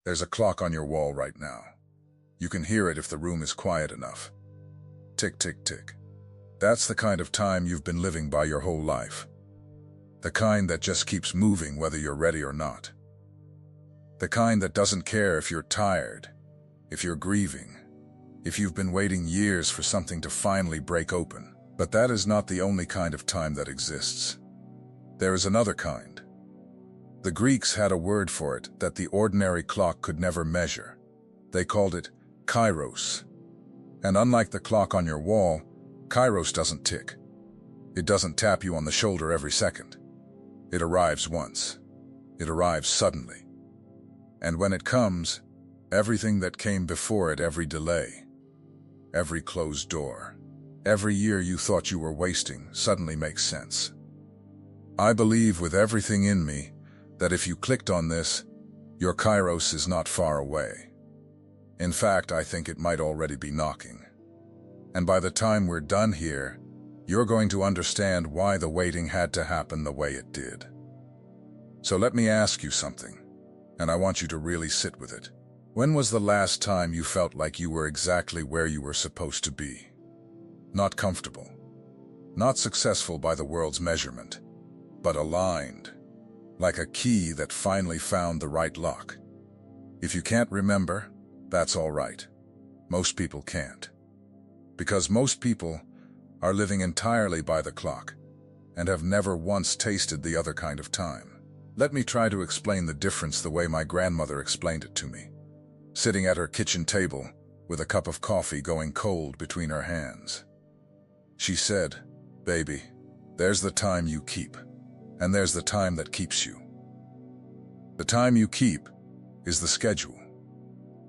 There's a clock on your wall right now. You can hear it if the room is quiet enough. Tick, tick, tick. That's the kind of time you've been living by your whole life. The kind that just keeps moving whether you're ready or not. The kind that doesn't care if you're tired, if you're grieving, if you've been waiting years for something to finally break open. But that is not the only kind of time that exists. There is another kind. The Greeks had a word for it that the ordinary clock could never measure. They called it KAIROS. And unlike the clock on your wall, KAIROS doesn't tick. It doesn't tap you on the shoulder every second. It arrives once. It arrives suddenly. And when it comes, everything that came before it, every delay, every closed door, every year you thought you were wasting, suddenly makes sense. I believe with everything in me that if you clicked on this, your KAIROS is not far away. In fact, I think it might already be knocking. And by the time we're done here, you're going to understand why the waiting had to happen the way it did. So let me ask you something, and I want you to really sit with it. When was the last time you felt like you were exactly where you were supposed to be? Not comfortable, not successful by the world's measurement, but aligned, like a key that finally found the right lock. If you can't remember, that's all right. Most people can't. Because most people are living entirely by the clock and have never once tasted the other kind of time. Let me try to explain the difference the way my grandmother explained it to me, sitting at her kitchen table with a cup of coffee going cold between her hands. She said, "Baby, there's the time you keep, and there's the time that keeps you. The time you keep is the schedule.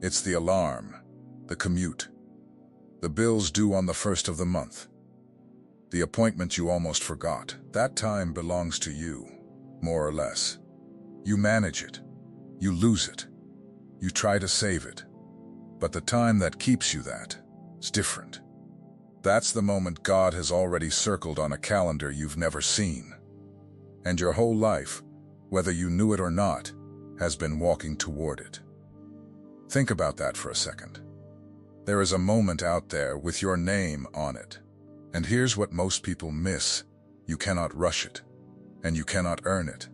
It's the alarm, the commute, the bills due on the first of the month, the appointment you almost forgot. That time belongs to you, more or less. You manage it, you lose it, you try to save it. But the time that keeps you, that's different. That's the moment God has already circled on a calendar you've never seen. And your whole life, whether you knew it or not, has been walking toward it." Think about that for a second. There is a moment out there with your name on it. And here's what most people miss. You cannot rush it, and you cannot earn it,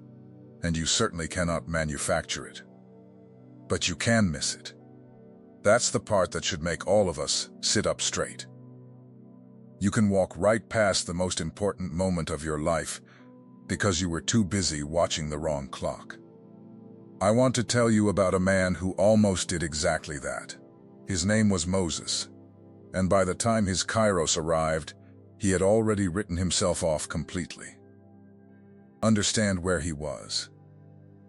and you certainly cannot manufacture it. But you can miss it. That's the part that should make all of us sit up straight. You can walk right past the most important moment of your life because you were too busy watching the wrong clock. I want to tell you about a man who almost did exactly that. His name was Moses, and by the time his KAIROS arrived, he had already written himself off completely. Understand where he was.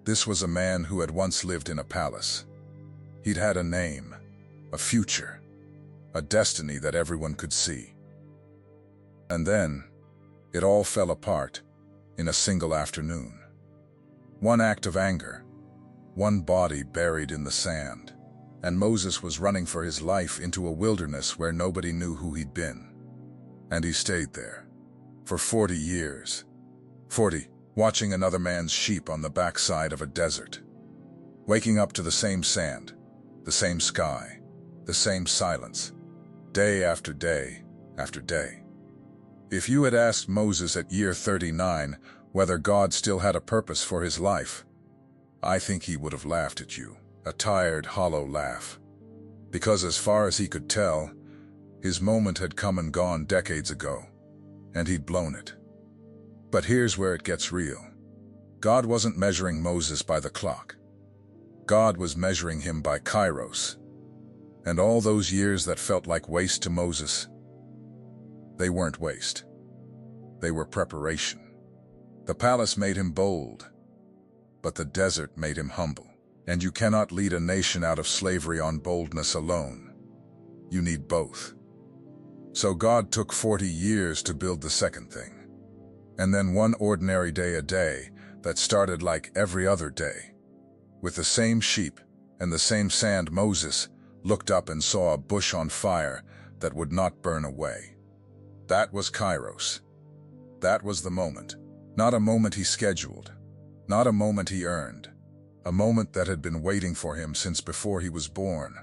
This was a man who had once lived in a palace. He'd had a name, a future, a destiny that everyone could see. And then, it all fell apart in a single afternoon. One act of anger, one body buried in the sand, and Moses was running for his life into a wilderness where nobody knew who he'd been. And he stayed there for 40 years. 40, watching another man's sheep on the backside of a desert, waking up to the same sand, the same sky, the same silence, day after day after day. If you had asked Moses at year 39 whether God still had a purpose for his life, I think he would have laughed at you, a tired, hollow laugh. Because as far as he could tell, his moment had come and gone decades ago, and he'd blown it. But here's where it gets real. God wasn't measuring Moses by the clock. God was measuring him by KAIROS. And all those years that felt like waste to Moses, they weren't waste. They were preparation. The palace made him bold, but the desert made him humble. And you cannot lead a nation out of slavery on boldness alone. You need both. So God took 40 years to build the second thing. And then one ordinary day a day that started like every other day. With the same sheep and the same sand, Moses looked up and saw a bush on fire that would not burn away. That was KAIROS. That was the moment. Not a moment he scheduled. Not a moment he earned. a moment that had been waiting for him since before he was born,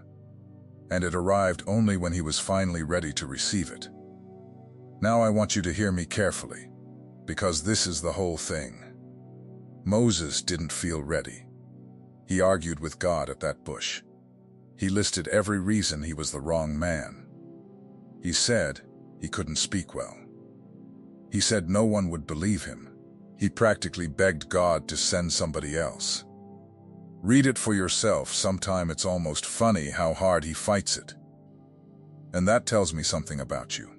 and it arrived only when he was finally ready to receive it. Now I want you to hear me carefully, because this is the whole thing. Moses didn't feel ready. He argued with God at that bush. He listed every reason he was the wrong man. He said he couldn't speak well. He said no one would believe him. He practically begged God to send somebody else. Read it for yourself. Sometime it's almost funny how hard he fights it. And that tells me something about you.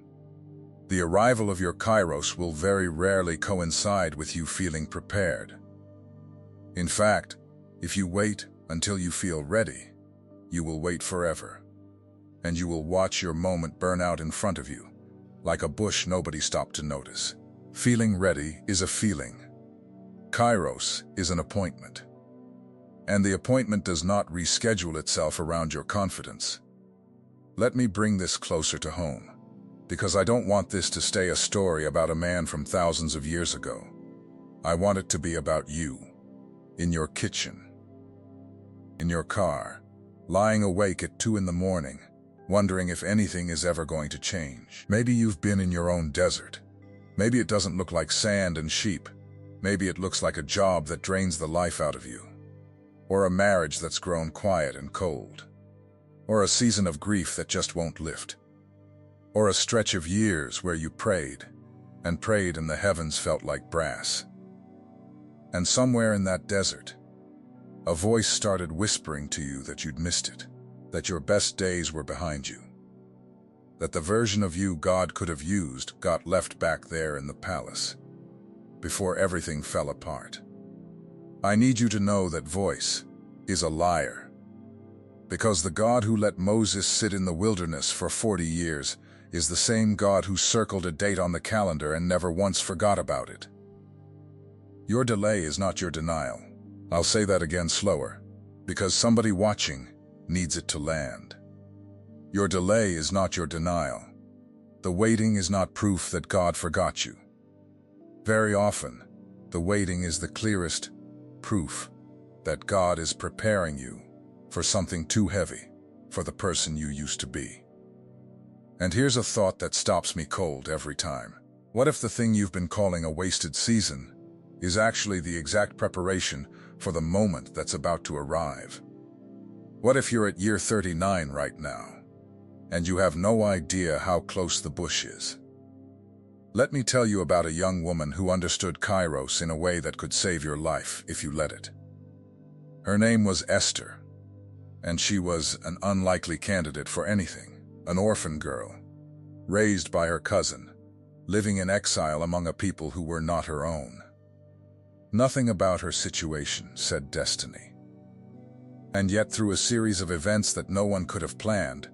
The arrival of your KAIROS will very rarely coincide with you feeling prepared. In fact, if you wait until you feel ready, you will wait forever. And you will watch your moment burn out in front of you, like a bush nobody stopped to notice. Feeling ready is a feeling. KAIROS is an appointment. And the appointment does not reschedule itself around your confidence. Let me bring this closer to home, because I don't want this to stay a story about a man from thousands of years ago. I want it to be about you, in your kitchen, in your car, lying awake at 2 in the morning, wondering if anything is ever going to change. Maybe you've been in your own desert. Maybe it doesn't look like sand and sheep. Maybe it looks like a job that drains the life out of you, or a marriage that's grown quiet and cold, or a season of grief that just won't lift, or a stretch of years where you prayed and prayed and the heavens felt like brass. And somewhere in that desert, a voice started whispering to you that you'd missed it, that your best days were behind you, that the version of you God could have used got left back there in the palace, before everything fell apart. I need you to know that voice is a liar, because the God who let Moses sit in the wilderness for 40 years is the same God who circled a date on the calendar and never once forgot about it. Your delay is not your denial. I'll say that again slower, because somebody watching needs it to land. Your delay is not your denial. The waiting is not proof that God forgot you. Very often, the waiting is the clearest proof that God is preparing you for something too heavy for the person you used to be. And here's a thought that stops me cold every time. What if the thing you've been calling a wasted season is actually the exact preparation for the moment that's about to arrive? What if you're at year 39 right now, and you have no idea how close the bush is? Let me tell you about a young woman who understood KAIROS in a way that could save your life if you let it. Her name was Esther, and she was an unlikely candidate for anything. An orphan girl, raised by her cousin, living in exile among a people who were not her own. Nothing about her situation said destiny. And yet, through a series of events that no one could have planned,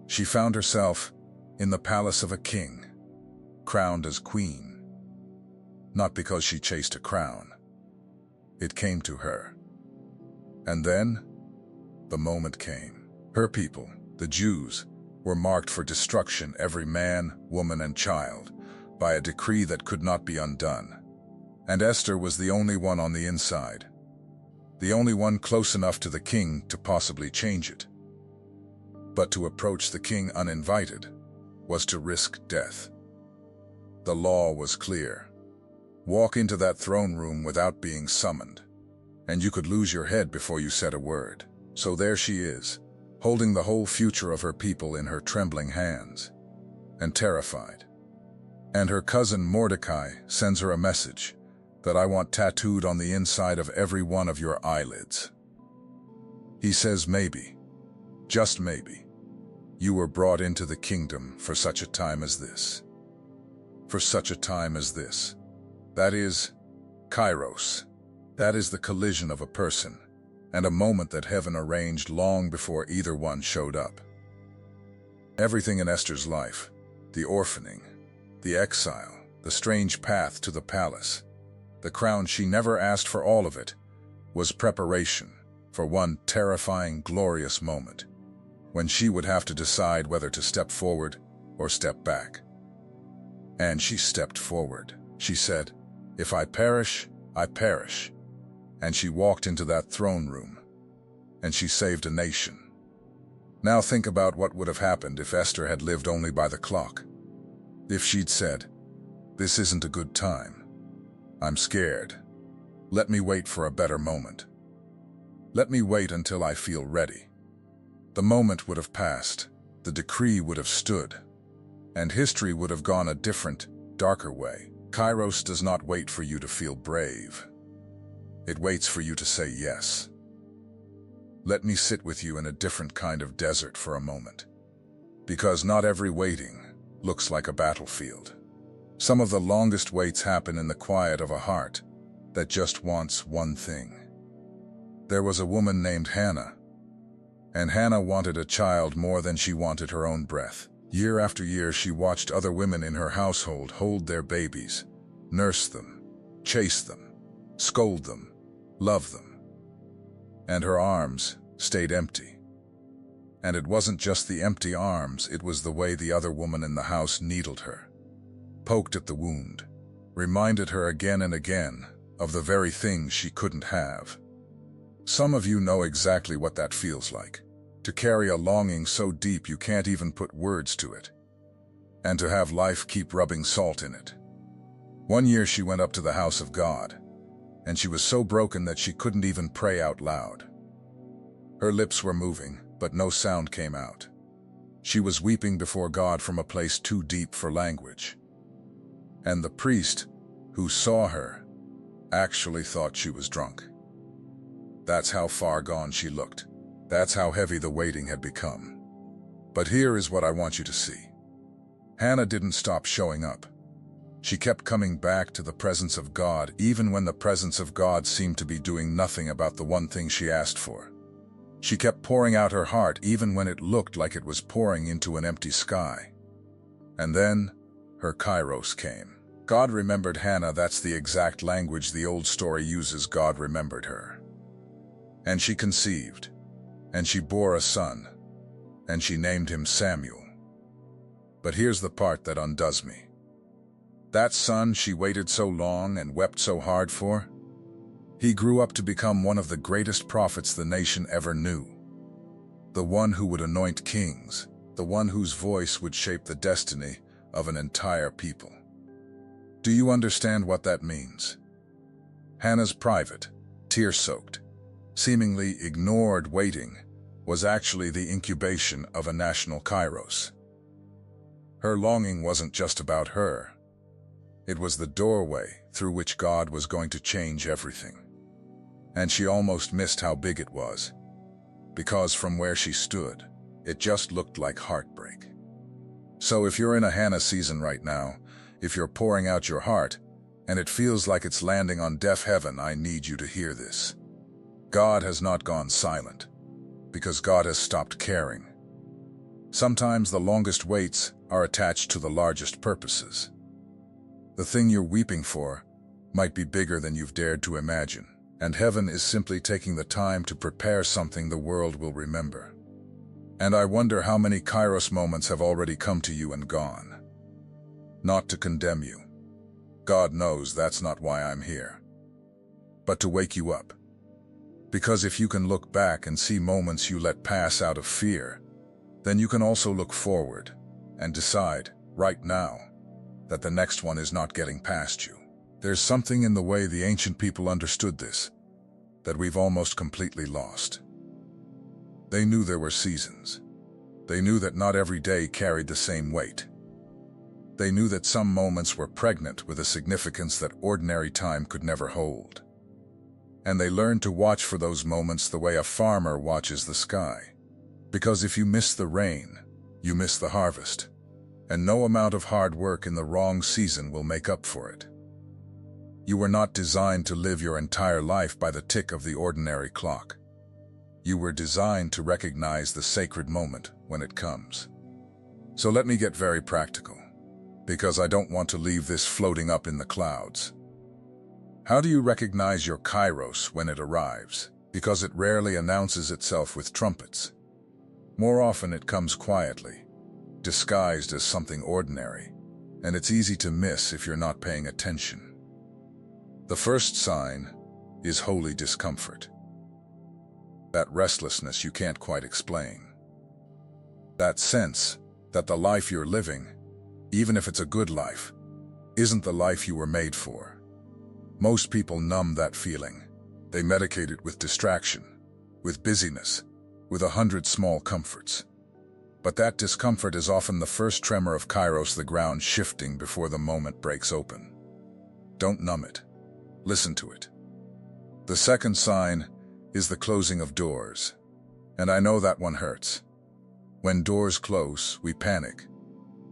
she found herself in the palace of a king, crowned as queen. Not because she chased a crown. It came to her. And then, the moment came. Her people, the Jews, were marked for destruction, every man, woman, and child, by a decree that could not be undone. And Esther was the only one on the inside, the only one close enough to the king to possibly change it. But to approach the king uninvited was to risk death. The law was clear. Walk into that throne room without being summoned, and you could lose your head before you said a word. So there she is, holding the whole future of her people in her trembling hands, and terrified. And her cousin Mordecai sends her a message that I want tattooed on the inside of every one of your eyelids. He says maybe, just maybe, you were brought into the kingdom for such a time as this. For such a time as this. That is KAIROS. That is the collision of a person and a moment that heaven arranged long before either one showed up. Everything in Esther's life, the orphaning, the exile, the strange path to the palace, the crown she never asked for, all of it was preparation for one terrifying, glorious moment when she would have to decide whether to step forward or step back. And she stepped forward. She said, "If I perish, I perish. and she walked into that throne room, and she saved a nation. Now think about what would have happened if Esther had lived only by the clock. If she'd said, "This isn't a good time. I'm scared. Let me wait for a better moment. Let me wait until I feel ready." The moment would have passed, the decree would have stood, and history would have gone a different, darker way. KAIROS does not wait for you to feel brave. It waits for you to say yes. Let me sit with you in a different kind of desert for a moment. Because not every waiting looks like a battlefield. Some of the longest waits happen in the quiet of a heart that just wants one thing. There was a woman named Hannah, and Hannah wanted a child more than she wanted her own breath. Year after year, she watched other women in her household hold their babies, nurse them, chase them, scold them, love them. And her arms stayed empty. And it wasn't just the empty arms, it was the way the other woman in the house needled her, poked at the wound, reminded her again and again of the very things she couldn't have. Some of you know exactly what that feels like, to carry a longing so deep you can't even put words to it, and to have life keep rubbing salt in it. One year she went up to the house of God, and she was so broken that she couldn't even pray out loud. Her lips were moving, but no sound came out. She was weeping before God from a place too deep for language. And the priest, who saw her, actually thought she was drunk. That's how far gone she looked. That's how heavy the waiting had become. But here is what I want you to see. Hannah didn't stop showing up. She kept coming back to the presence of God, even when the presence of God seemed to be doing nothing about the one thing she asked for. She kept pouring out her heart, even when it looked like it was pouring into an empty sky. And then, her KAIROS came. God remembered Hannah. That's the exact language the old story uses. God remembered her. And she conceived, and she bore a son, and she named him Samuel. But here's the part that undoes me. That son she waited so long and wept so hard for, he grew up to become one of the greatest prophets the nation ever knew. The one who would anoint kings, the one whose voice would shape the destiny of an entire people. Do you understand what that means? Hannah's private, tear-soaked, seemingly ignored waiting was actually the incubation of a national KAIROS. Her longing wasn't just about her. It was the doorway through which God was going to change everything. And she almost missed how big it was, because from where she stood, it just looked like heartbreak. So if you're in a Hannah season right now, if you're pouring out your heart, and it feels like it's landing on deaf heaven, I need you to hear this. God has not gone silent, because God has stopped caring. Sometimes the longest waits are attached to the largest purposes. The thing you're weeping for might be bigger than you've dared to imagine, and heaven is simply taking the time to prepare something the world will remember. And I wonder how many KAIROS moments have already come to you and gone. Not to condemn you. God knows that's not why I'm here. But to wake you up. Because if you can look back and see moments you let pass out of fear, then you can also look forward and decide, right now, that the next one is not getting past you. There's something in the way the ancient people understood this that we've almost completely lost. They knew there were seasons. They knew that not every day carried the same weight. They knew that some moments were pregnant with a significance that ordinary time could never hold. And they learned to watch for those moments the way a farmer watches the sky. Because if you miss the rain, you miss the harvest. And no amount of hard work in the wrong season will make up for it. You were not designed to live your entire life by the tick of the ordinary clock. You were designed to recognize the sacred moment when it comes. So let me get very practical, because I don't want to leave this floating up in the clouds. How do you recognize your KAIROS when it arrives? Because it rarely announces itself with trumpets. More often it comes quietly, disguised as something ordinary, and it's easy to miss if you're not paying attention. The first sign is holy discomfort. That restlessness you can't quite explain. That sense that the life you're living, even if it's a good life, isn't the life you were made for. Most people numb that feeling. They medicate it with distraction, with busyness, with 100 small comforts. But that discomfort is often the first tremor of KAIROS, the ground shifting before the moment breaks open. Don't numb it. Listen to it. The second sign is the closing of doors. And I know that one hurts. When doors close, we panic.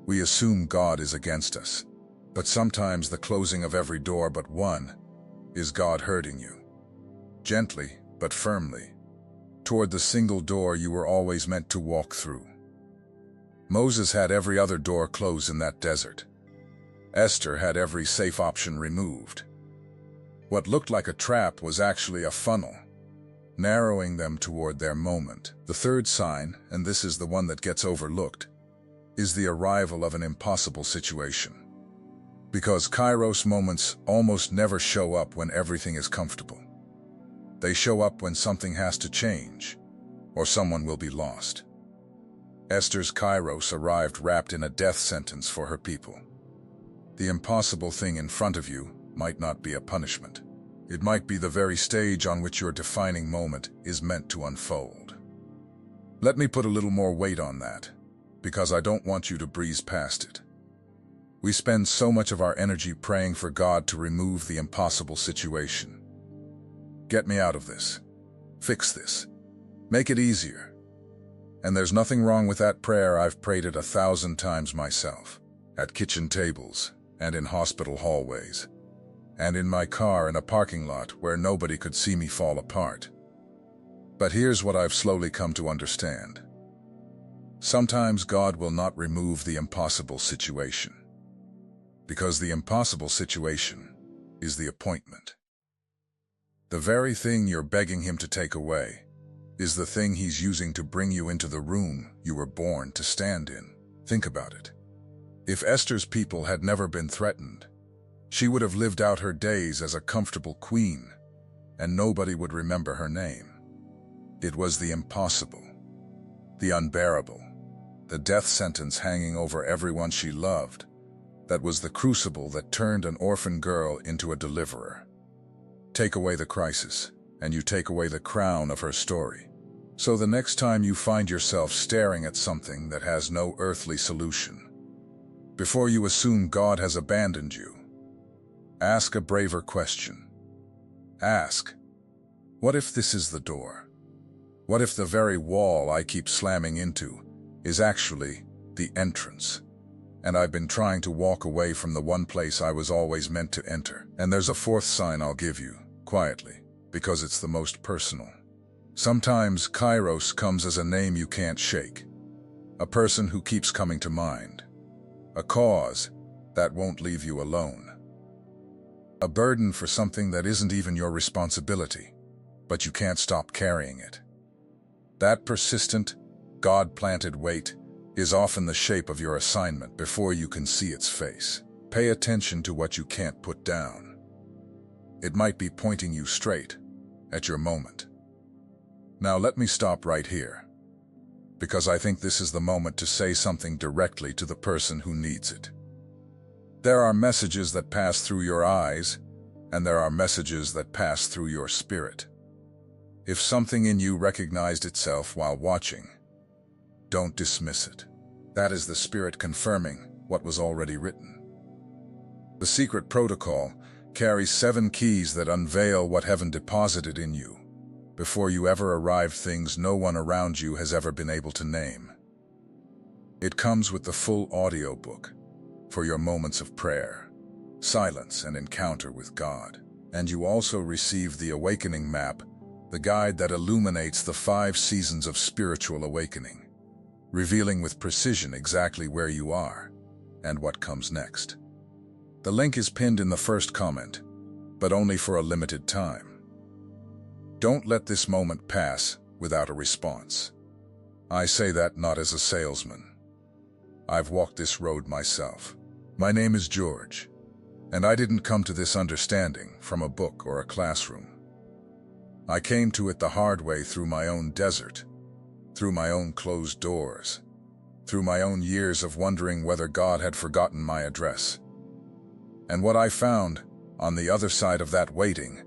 We assume God is against us. But sometimes the closing of every door but one is God hurting you. Gently, but firmly, toward the single door you were always meant to walk through. Moses had every other door closed in that desert. Esther had every safe option removed. What looked like a trap was actually a funnel, narrowing them toward their moment. The third sign, and this is the one that gets overlooked, is the arrival of an impossible situation. Because KAIROS moments almost never show up when everything is comfortable. They show up when something has to change, or someone will be lost. Esther's KAIROS arrived wrapped in a death sentence for her people. The impossible thing in front of you might not be a punishment. It might be the very stage on which your defining moment is meant to unfold. Let me put a little more weight on that, because I don't want you to breeze past it. We spend so much of our energy praying for God to remove the impossible situation. Get me out of this. Fix this. Make it easier. And there's nothing wrong with that prayer. I've prayed it 1,000 times myself, at kitchen tables, and in hospital hallways, and in my car in a parking lot where nobody could see me fall apart. But here's what I've slowly come to understand. Sometimes God will not remove the impossible situation, because the impossible situation is the appointment. The very thing you're begging Him to take away is the thing He's using to bring you into the room you were born to stand in. Think about it. If Esther's people had never been threatened, she would have lived out her days as a comfortable queen, and nobody would remember her name. It was the impossible, the unbearable, the death sentence hanging over everyone she loved, that was the crucible that turned an orphan girl into a deliverer. Take away the crisis, and you take away the crown of her story. So the next time you find yourself staring at something that has no earthly solution, before you assume God has abandoned you, ask a braver question. Ask, what if this is the door? What if the very wall I keep slamming into is actually the entrance? And I've been trying to walk away from the one place I was always meant to enter. And there's a fourth sign I'll give you, quietly, because it's the most personal. Sometimes KAIROS comes as a name you can't shake, a person who keeps coming to mind, a cause that won't leave you alone, a burden for something that isn't even your responsibility, but you can't stop carrying it. That persistent, God-planted weight is often the shape of your assignment before you can see its face. Pay attention to what you can't put down. It might be pointing you straight at your moment. Now let me stop right here, because I think this is the moment to say something directly to the person who needs it. There are messages that pass through your eyes, and there are messages that pass through your spirit. If something in you recognized itself while watching, don't dismiss it. That is the Spirit confirming what was already written. The secret protocol carries 7 keys that unveil what heaven deposited in you before you ever arrive, things no one around you has ever been able to name. It comes with the full audiobook for your moments of prayer, silence, and encounter with God. And you also receive the Awakening Map, the guide that illuminates the 5 seasons of spiritual awakening, revealing with precision exactly where you are and what comes next. The link is pinned in the first comment, but only for a limited time. Don't let this moment pass without a response. I say that not as a salesman. I've walked this road myself. My name is George, and I didn't come to this understanding from a book or a classroom. I came to it the hard way through my own desert, through my own closed doors, through my own years of wondering whether God had forgotten my address. And what I found, on the other side of that waiting,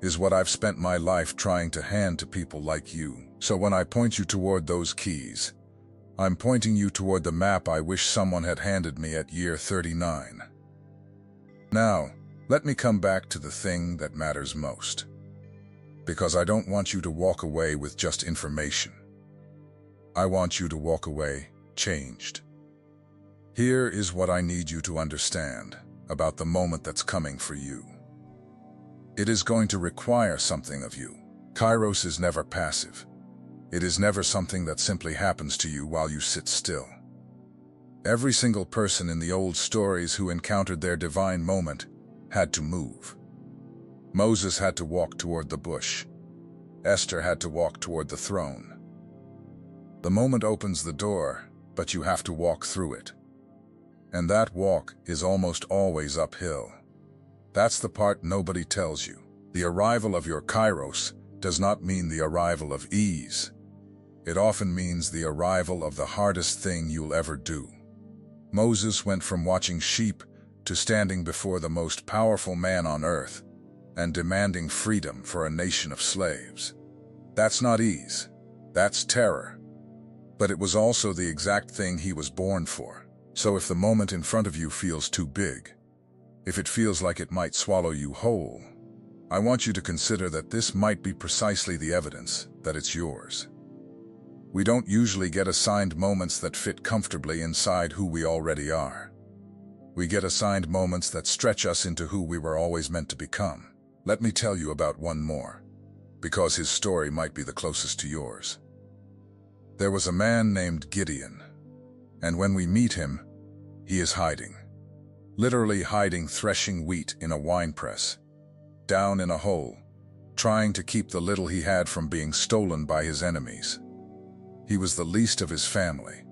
is what I've spent my life trying to hand to people like you. So when I point you toward those keys, I'm pointing you toward the map I wish someone had handed me at year 39. Now, let me come back to the thing that matters most. Because I don't want you to walk away with just information. I want you to walk away changed. Here is what I need you to understand about the moment that's coming for you. It is going to require something of you. Kairos is never passive. It is never something that simply happens to you while you sit still. Every single person in the old stories who encountered their divine moment had to move. Moses had to walk toward the bush. Esther had to walk toward the throne. The moment opens the door, but you have to walk through it. And that walk is almost always uphill. That's the part nobody tells you. The arrival of your Kairos does not mean the arrival of ease. It often means the arrival of the hardest thing you'll ever do. Moses went from watching sheep to standing before the most powerful man on earth and demanding freedom for a nation of slaves. That's not ease. That's terror. But it was also the exact thing he was born for. So if the moment in front of you feels too big, if it feels like it might swallow you whole, I want you to consider that this might be precisely the evidence that it's yours. We don't usually get assigned moments that fit comfortably inside who we already are. We get assigned moments that stretch us into who we were always meant to become. Let me tell you about one more, because his story might be the closest to yours. There was a man named Gideon, and when we meet him, he is hiding. Literally hiding, threshing wheat in a winepress, down in a hole, trying to keep the little he had from being stolen by his enemies. He was the least of his family,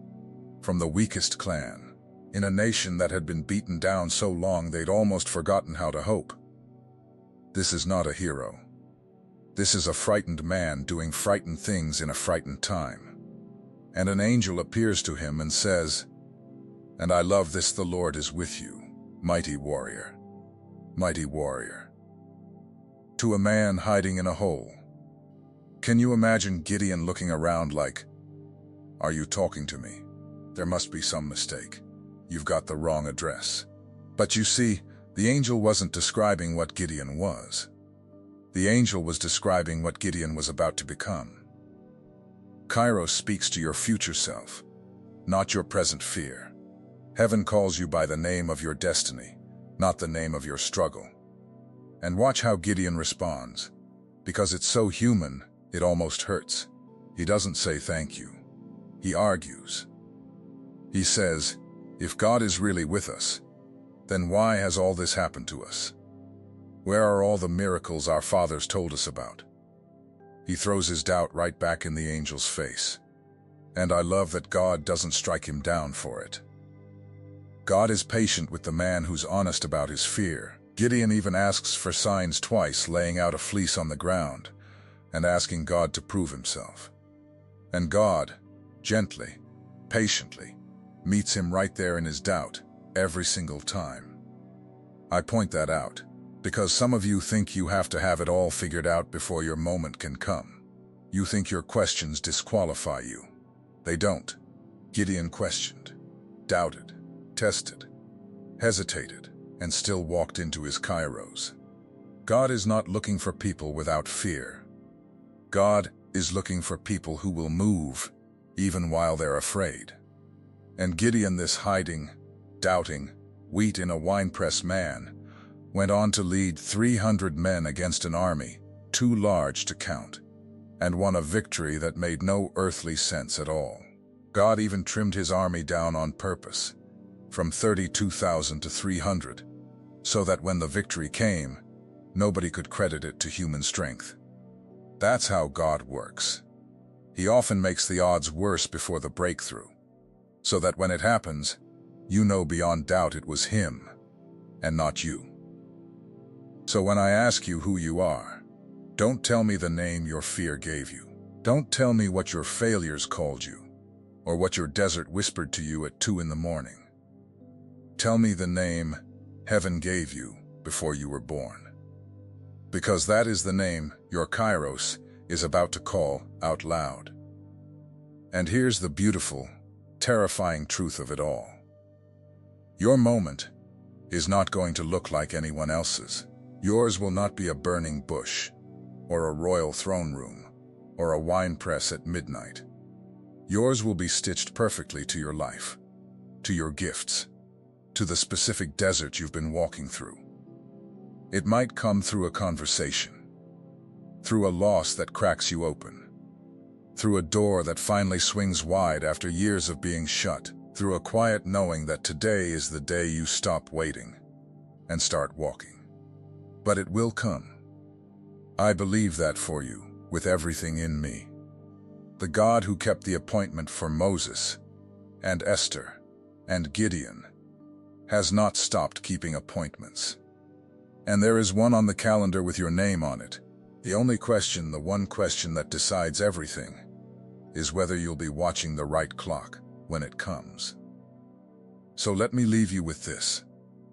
from the weakest clan, in a nation that had been beaten down so long they'd almost forgotten how to hope. This is not a hero. This is a frightened man doing frightened things in a frightened time. And an angel appears to him and says, "And I love this, the Lord is with you, mighty warrior." Mighty warrior. To a man hiding in a hole. Can you imagine Gideon looking around like, "Are you talking to me? There must be some mistake. You've got the wrong address." But you see, the angel wasn't describing what Gideon was. The angel was describing what Gideon was about to become. Kairos speaks to your future self, not your present fear. Heaven calls you by the name of your destiny, not the name of your struggle. And watch how Gideon responds. Because it's so human, it almost hurts. He doesn't say thank you. He argues. He says, if God is really with us, then why has all this happened to us? Where are all the miracles our fathers told us about? He throws his doubt right back in the angel's face. And I love that God doesn't strike him down for it. God is patient with the man who's honest about his fear. Gideon even asks for signs twice, laying out a fleece on the ground and asking God to prove himself. And God, gently, patiently, meets him right there in his doubt every single time. I point that out because some of you think you have to have it all figured out before your moment can come. You think your questions disqualify you. They don't. Gideon questioned, doubted, tested, hesitated, and still walked into his Kairos. God is not looking for people without fear. God is looking for people who will move even while they're afraid. And Gideon, this hiding, doubting, wheat in a winepress man, went on to lead 300 men against an army too large to count, and won a victory that made no earthly sense at all. God even trimmed his army down on purpose, from 32,000 to 300, so that when the victory came, nobody could credit it to human strength. That's how God works. He often makes the odds worse before the breakthrough, so that when it happens, you know beyond doubt it was him, and not you. So when I ask you who you are, Don't tell me the name your fear gave you. Don't tell me what your failures called you, or what your desert whispered to you at 2 in the morning. Tell me the name heaven gave you before you were born. Because that is the name your KAIROS is about to call out loud. And here's the beautiful, terrifying truth of it all. Your moment is not going to look like anyone else's. Yours will not be a burning bush, or a royal throne room, or a wine press at midnight. Yours will be stitched perfectly to your life, to your gifts, to the specific desert you've been walking through. It might come through a conversation, through a loss that cracks you open, through a door that finally swings wide after years of being shut, through a quiet knowing that today is the day you stop waiting and start walking. But it will come. I believe that for you, with everything in me. The God who kept the appointment for Moses and Esther and Gideon has not stopped keeping appointments. And there is one on the calendar with your name on it. The only question, the one question that decides everything, is whether you'll be watching the right clock when it comes. So let me leave you with this,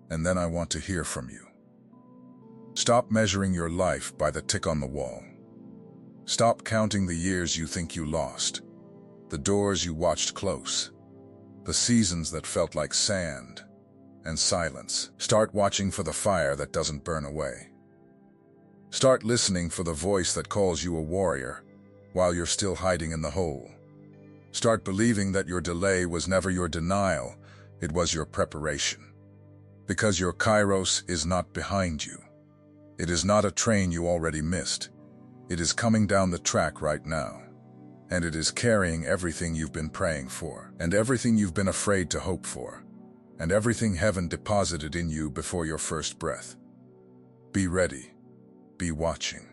and then I want to hear from you. Stop measuring your life by the tick on the wall. Stop counting the years you think you lost, the doors you watched close, the seasons that felt like sand and silence. Start watching for the fire that doesn't burn away. Start listening for the voice that calls you a warrior while you're still hiding in the hole. Start believing that your delay was never your denial, it was your preparation. Because your KAIROS is not behind you. It is not a train you already missed. It is coming down the track right now. And it is carrying everything you've been praying for, and everything you've been afraid to hope for, and everything heaven deposited in you before your first breath. Be ready. Be watching.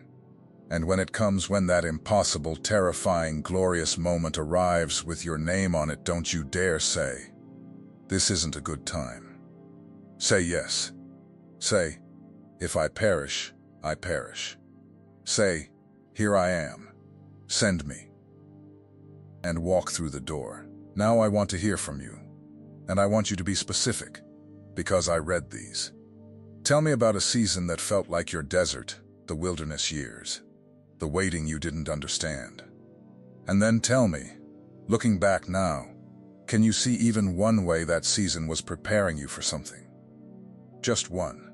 And when it comes, when that impossible, terrifying, glorious moment arrives with your name on it, don't you dare say, "This isn't a good time." Say yes. Say, "If I perish, I perish." Say, "Here I am. Send me." And walk through the door. Now I want to hear from you. And I want you to be specific, because I read these. Tell me about a season that felt like your desert, the wilderness years, the waiting you didn't understand. And then tell me, looking back now, can you see even one way that season was preparing you for something? Just one.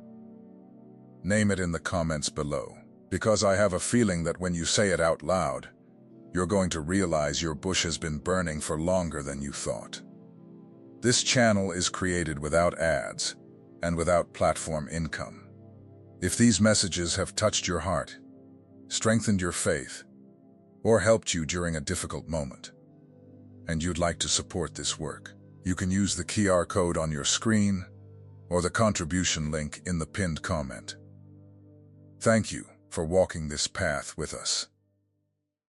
Name it in the comments below, because I have a feeling that when you say it out loud, you're going to realize your bush has been burning for longer than you thought. This channel is created without ads and without platform income. If these messages have touched your heart, strengthened your faith, or helped you during a difficult moment, and you'd like to support this work, you can use the QR code on your screen or the contribution link in the pinned comment. Thank you for walking this path with us.